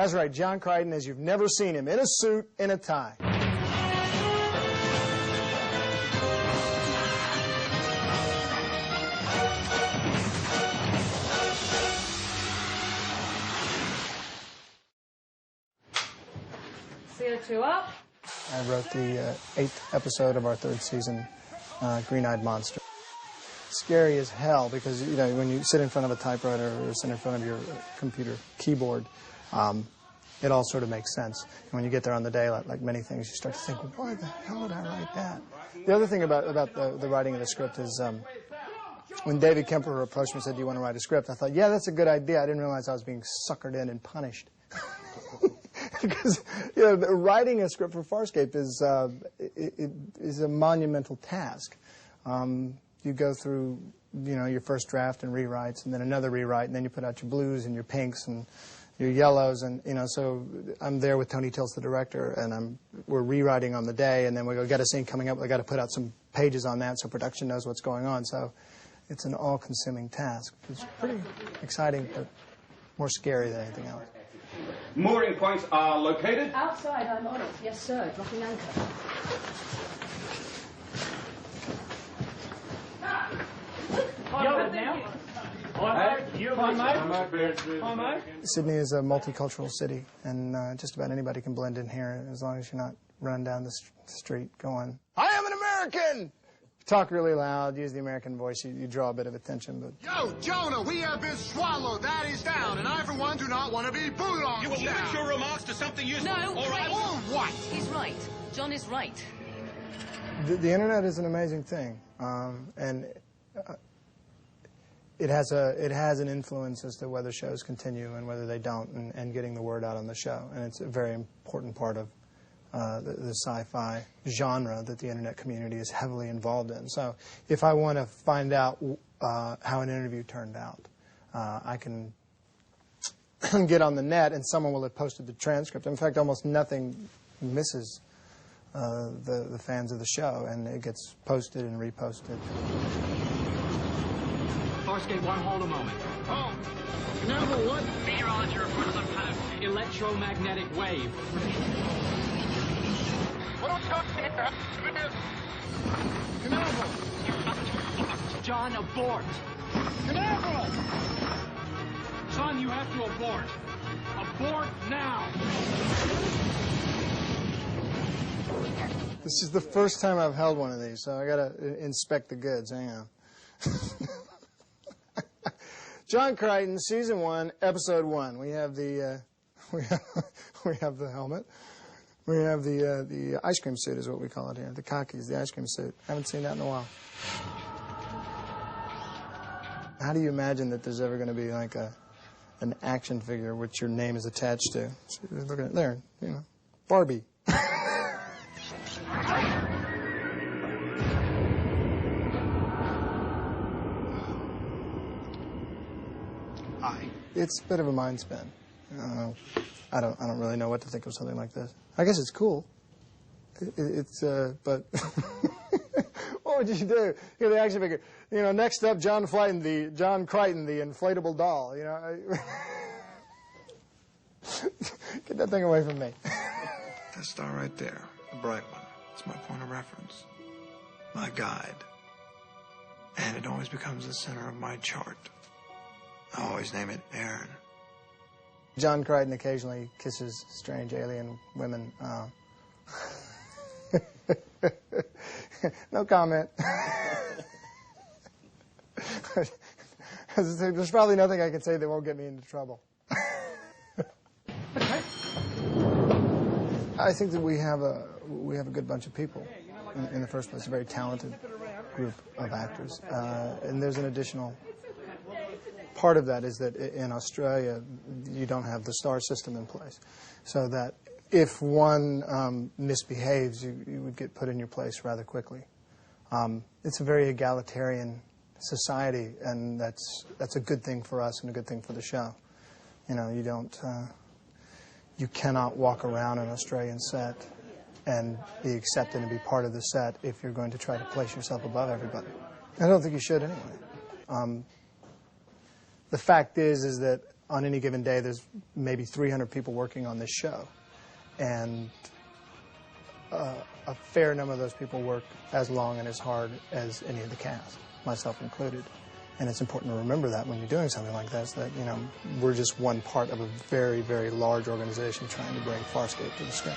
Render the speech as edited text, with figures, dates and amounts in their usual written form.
That's right, John Crichton as you've never seen him, in a suit, in a tie. CO2 up. I wrote the 8th episode of our 3rd season, Green-Eyed Monster. Scary as hell because, you know, when you sit in front of a typewriter or sit in front of your computer keyboard, it all sort of makes sense. And when you get there on the day, like many things, you start to think, well, why the hell did I write that? The other thing about the writing of the script is when David Kemper approached me and said, do you want to write a script? I thought, yeah, that's a good idea. I didn't realize I was being suckered in and punished. Because, you know, writing a script for Farscape is a monumental task. You go through, you know, your first draft and rewrites, and then another rewrite, and then you put out your blues and your pinks and your yellows, and, you know, so I'm there with Tony Tilts, the director, and we're rewriting on the day, and then we go get a scene coming up. We got to put out some pages on that so production knows what's going on. So it's an all-consuming task. It's pretty exciting, but more scary than anything else. Mooring points are located? Outside, I'm on it. Yes, sir. Dropping anchor. Sydney is a multicultural city, and just about anybody can blend in here as long as you're not running down the street going, I am an American! Talk really loud, use the American voice, you draw a bit of attention, but... Yo, Jonah, we have been swallowed. That is down, and I, for one, do not want to be bulldogged. You will limit your remarks to something useful. No, all right. Or what? He's right. John is right. The Internet is an amazing thing, and it has an influence as to whether shows continue and whether they don't, and getting the word out on the show. And it's a very important part of the sci-fi genre that the Internet community is heavily involved in. So if I want to find out how an interview turned out, I can get on the net and someone will have posted the transcript. In fact, almost nothing misses the fans of the show, and it gets posted and reposted. Farscape 1, hold a moment. Oh, number one. B. Roger, for some kind of electromagnetic wave. Canaveral. John, abort. Canaveral. John, you have to abort. Abort now. This is the first time I've held one of these, so I got to inspect the goods. Hang on. John Crichton, Season 1, Episode 1. We have the we have the helmet. We have the ice cream suit is what we call it here. The khakis, the ice cream suit. Haven't seen that in a while. How do you imagine that there's ever going to be like an action figure which your name is attached to? So look at it there, you know, Barbie. It's a bit of a mind spin. I don't really know what to think of something like this. I guess it's cool. But what would you do? You know, the action figure. You know, next up, John Crichton, the inflatable doll. You know, get that thing away from me. That star right there, the bright one, it's my point of reference, my guide, and it always becomes the center of my chart. I always name it Aaron. John Crichton occasionally kisses strange alien women. No comment. There's probably nothing I can say that won't get me into trouble. I think that we have a good bunch of people. In the first place, a very talented group of actors, and there's an additional part of that is that in Australia you don't have the star system in place, so that if one misbehaves, you would get put in your place rather quickly. It's a very egalitarian society, and that's a good thing for us and a good thing for the show. You know, you cannot walk around an Australian set and be accepted and be part of the set if you're going to try to place yourself above everybody. I don't think you should anyway. The fact is that on any given day, there's maybe 300 people working on this show. And a fair number of those people work as long and as hard as any of the cast, myself included. And it's important to remember that when you're doing something like this, that, you know, we're just one part of a very, very large organization trying to bring Farscape to the screen.